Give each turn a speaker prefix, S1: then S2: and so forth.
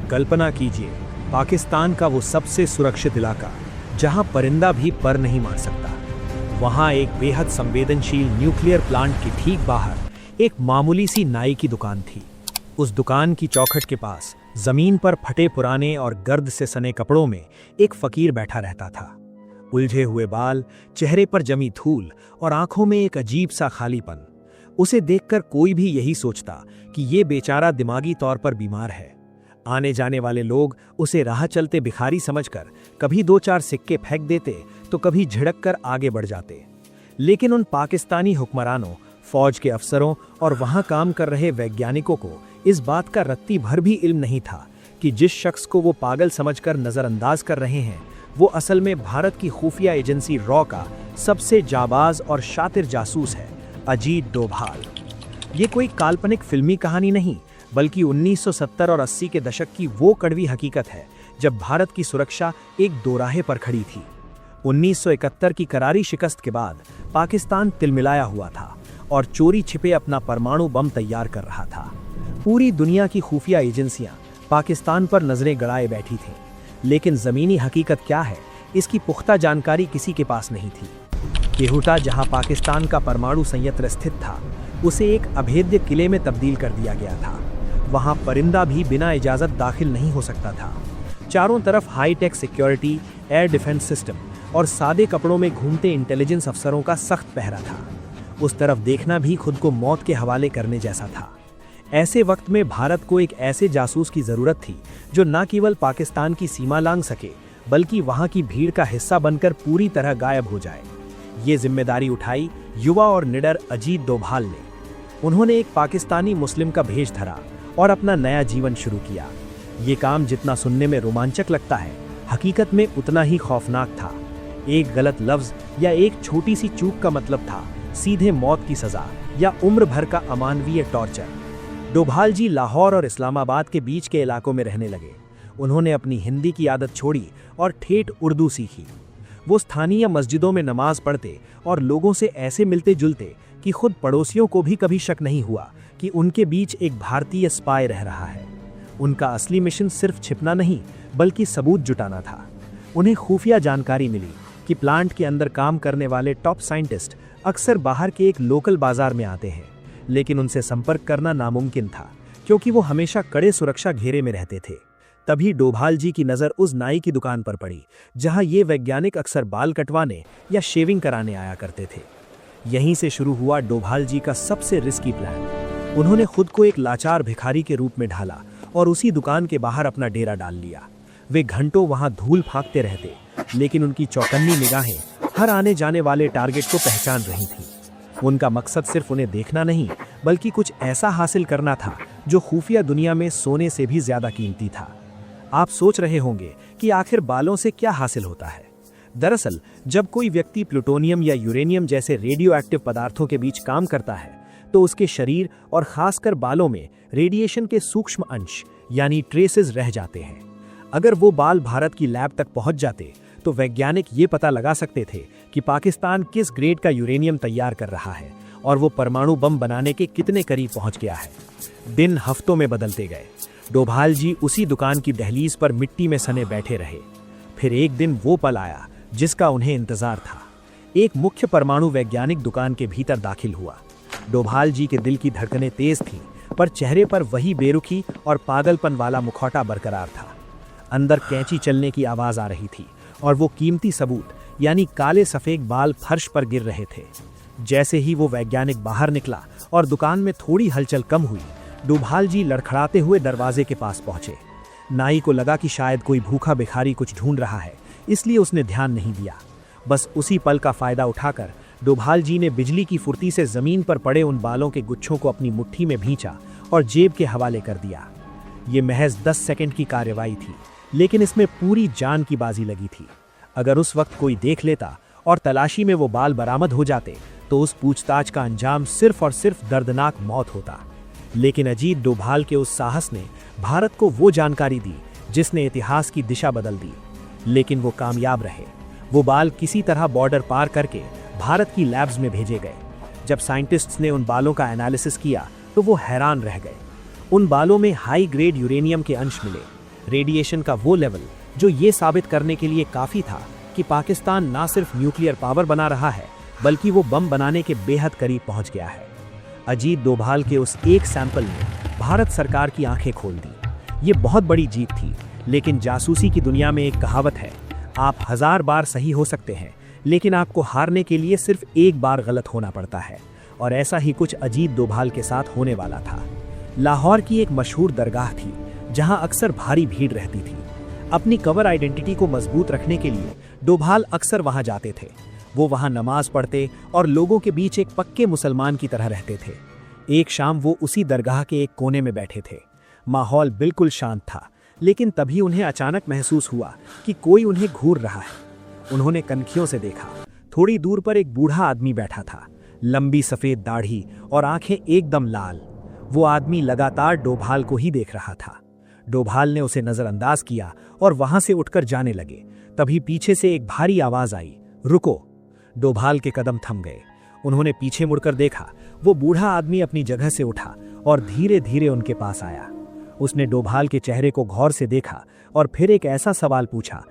S1: कल्पना कीजिए, पाकिस्तान का वो सबसे सुरक्षित इलाका जहां परिंदा भी पर नहीं मार सकता। वहां एक बेहद संवेदनशील न्यूक्लियर प्लांट के ठीक बाहर एक मामूली सी नाई की दुकान थी। उस दुकान की चौखट के पास जमीन पर फटे पुराने और गर्द से सने कपड़ों में एक फकीर बैठा रहता था। उलझे हुए बाल, चेहरे पर जमी धूल और आंखों में एक अजीब सा खालीपन। उसे देखकर कोई भी यही सोचता कि ये बेचारा दिमागी तौर पर बीमार है। आने जाने वाले लोग उसे राह चलते भिखारी समझकर कभी 2-4 सिक्के फेंक देते तो कभी झिड़क कर आगे बढ़ जाते। लेकिन उन पाकिस्तानी हुक्मरानों, फौज के अफसरों और वहां काम कर रहे वैज्ञानिकों को इस बात का रत्ती भर भी इल्म नहीं था कि जिस शख्स को वो पागल समझकर नजरअंदाज कर रहे हैं वो असल में भारत की खुफिया एजेंसी रॉ का सबसे जाबाज और शातिर जासूस है, अजीत डोभाल। ये कोई काल्पनिक फिल्मी कहानी नहीं, बल्कि 1970 और 80 के दशक की वो कड़वी हकीकत है जब भारत की सुरक्षा एक दोराहे पर खड़ी थी। 1971 की करारी शिकस्त के बाद पाकिस्तान तिलमिलाया हुआ था और चोरी छिपे अपना परमाणु बम तैयार कर रहा था। पूरी दुनिया की खुफिया एजेंसियां पाकिस्तान पर नजरें गड़ाए बैठी थीं, लेकिन जमीनी हकीकत क्या है इसकी पुख्ता जानकारी किसी के पास नहीं थी। केहुटा, जहां पाकिस्तान का परमाणु संयंत्र स्थित था, उसे एक अभेद्य किले में तब्दील कर दिया गया था। वहां परिंदा भी बिना इजाजत दाखिल नहीं हो सकता था। चारों तरफ hitech security, air defence system और सादे कपड़ों में घूमते इंटेलिजेंस अफसरों का सख्त पहरा था। उस तरफ देखना भी खुद को मौत के हवाले करने जैसा था। ऐसे वक्त में भारत को एक ऐसे जासूस की जरूरत थी जो न केवल पाकिस्तान की सीमा लांघ सके, बल्कि वहां की भीड़ का हिस्सा बनकर पूरी तरह गायब हो जाए। ये जिम्मेदारी उठाई युवा और निडर अजीत डोभाल ने। उन्होंने एक पाकिस्तानी मुस्लिम का भेष धरा और अपना नया जीवन शुरू किया। ये काम जितना सुनने में रोमांचक लगता है, हकीकत में उतना ही खौफनाक था। एक गलत लफ्ज या एक छोटी सी चूक का मतलब था सीधे मौत की सजा या उम्र भर का अमानवीय टॉर्चर। डोभाल जी लाहौर और इस्लामाबाद के बीच के इलाकों में रहने लगे। उन्होंने अपनी हिंदी की आदत छोड़ी और ठेठ उर्दू सीखी। वो स्थानीय मस्जिदों में नमाज पढ़ते और लोगों से ऐसे मिलते जुलते कि खुद पड़ोसियों को भी कभी शक नहीं हुआ कि उनके बीच एक भारतीय स्पाई रह रहा है। उनका असली मिशन सिर्फ छिपना नहीं, बल्कि सबूत जुटाना था। उन्हें खुफिया जानकारी मिली कि प्लांट के अंदर काम करने वाले टॉप साइंटिस्ट अक्सर बाहर के एक लोकल बाजार में आते हैं, लेकिन उनसे संपर्क करना नामुमकिन था क्योंकि वो हमेशा कड़े सुरक्षा घेरे में रहते थे। तभी डोभाल जी की नज़र उस नाई की दुकान पर पड़ी जहां ये वैज्ञानिक अक्सर बाल कटवाने या शेविंग कराने आया करते थे। यहीं से शुरू हुआ डोभाल जी का सबसे रिस्की प्लान। उन्होंने खुद को एक लाचार भिखारी के रूप में ढाला और उसी दुकान के बाहर अपना डेरा डाल लिया। वे घंटों वहां धूल फांकते रहते, लेकिन उनकी चौकन्नी निगाहें हर आने जाने वाले टारगेट को पहचान रही थीं। उनका मकसद सिर्फ उन्हें देखना नहीं, बल्कि कुछ ऐसा हासिल करना था जो खुफिया दुनिया में सोने से भी ज्यादा कीमती था। आप सोच रहे होंगे कि आखिर बालों से क्या हासिल होता है। दरअसल जब कोई व्यक्ति प्लूटोनियम या यूरेनियम जैसे रेडियो एक्टिव पदार्थों के बीच काम करता है तो उसके शरीर और खासकर बालों में रेडिएशन के सूक्ष्म अंश यानी ट्रेसेस रह जाते हैं। अगर वो बाल भारत की लैब तक पहुंच जाते तो वैज्ञानिक ये पता लगा सकते थे कि पाकिस्तान किस ग्रेड का यूरेनियम तैयार कर रहा है और वो परमाणु बम बनाने के कितने करीब पहुंच गया है। दिन हफ्तों में बदलते गए। डोभाल जी उसी दुकान की दहलीज पर मिट्टी में सने बैठे रहे। फिर एक दिन वो पल आया जिसका उन्हें इंतजार था। एक मुख्य परमाणु वैज्ञानिक दुकान के भीतर दाखिल हुआ। डोभाल जी के दिल की धड़कनें तेज थीं, पर चेहरे पर वही बेरुखी और पागलपन वाला मुखौटा बरकरार था। अंदर कैंची चलने की आवाज आ रही थी और वो कीमती सबूत यानी काले सफेद बाल फर्श पर गिर रहे थे। जैसे ही वो वैज्ञानिक बाहर निकला और दुकान में थोड़ी हलचल कम हुई, डोभाल जी लड़खड़ाते हुए दरवाजे के पास पहुंचे। नाई को लगा कि शायद कोई भूखा भिखारी कुछ ढूंढ रहा है, इसलिए उसने ध्यान नहीं दिया। बस उसी पल का फायदा उठाकर डोभाल जी ने बिजली की फुर्ती से जमीन पर पड़े उन बालों के गुच्छों को अपनी मुट्ठी में भींचा और जेब के हवाले कर दिया। ये महज 10 सेकंड की कार्रवाई थी, लेकिन इसमें पूरी जान की बाजी लगी थी। अगर उस वक्त कोई देख लेता और तलाशी में वो बाल बरामद हो जाते तो उस पूछताछ का अंजाम सिर्फ और सिर्फ दर्दनाक मौत होता। लेकिन अजीत डोभाल के उस साहस ने भारत को वो जानकारी दी जिसने इतिहास की दिशा बदल दी। लेकिन वो कामयाब रहे। वो बाल किसी तरह बॉर्डर पार करके भारत की लैब्स में भेजे गए। जब साइंटिस्ट्स ने उन बालों का एनालिसिस किया तो वो हैरान रह गए। उन बालों में हाई ग्रेड यूरेनियम के अंश मिले। रेडिएशन का वो लेवल जो ये साबित करने के लिए काफी था कि पाकिस्तान ना सिर्फ न्यूक्लियर पावर बना रहा है बल्कि वो बम बनाने के बेहद करीब पहुंच गया है। अजीत डोभाल के उस एक सैंपल ने भारत सरकार की आंखें खोल दी। ये बहुत बड़ी जीत थी, लेकिन जासूसी की दुनिया में एक कहावत है, आप 1000 बार सही हो सकते हैं लेकिन आपको हारने के लिए सिर्फ एक बार गलत होना पड़ता है। और ऐसा ही कुछ अजीत डोभाल के साथ होने वाला था। लाहौर की एक मशहूर दरगाह थी जहां अक्सर भारी भीड़ रहती थी। अपनी कवर आइडेंटिटी को मजबूत रखने के लिए डोभाल अक्सर वहां जाते थे। वो वहां नमाज पढ़ते और लोगों के बीच एक पक्के मुसलमान की तरह रहते थे। एक शाम वो उसी दरगाह के एक कोने में बैठे थे। माहौल बिल्कुल शांत था, लेकिन तभी उन्हें अचानक महसूस हुआ कि कोई उन्हें घूर रहा है। उन्होंने कनखियों से देखा। थोड़ी दूर पर एक बूढ़ा आदमी बैठा था, लंबी सफेद दाढ़ी और आंखें एकदम लाल। वो आदमी लगातार डोभाल को ही देख रहा था। डोभाल ने उसे नजरअंदाज किया और वहां से उठकर जाने लगे। तभी पीछे से एक भारी आवाज आई, रुको। डोभाल के कदम थम गए। उन्होंने पीछे मुड़कर देखा। वो बूढ़ा आदमी अपनी जगह से उठा और धीरे धीरे उनके पास आया। उसने डोभाल के चेहरे को गौर से देखा और फिर एक ऐसा सवाल पूछा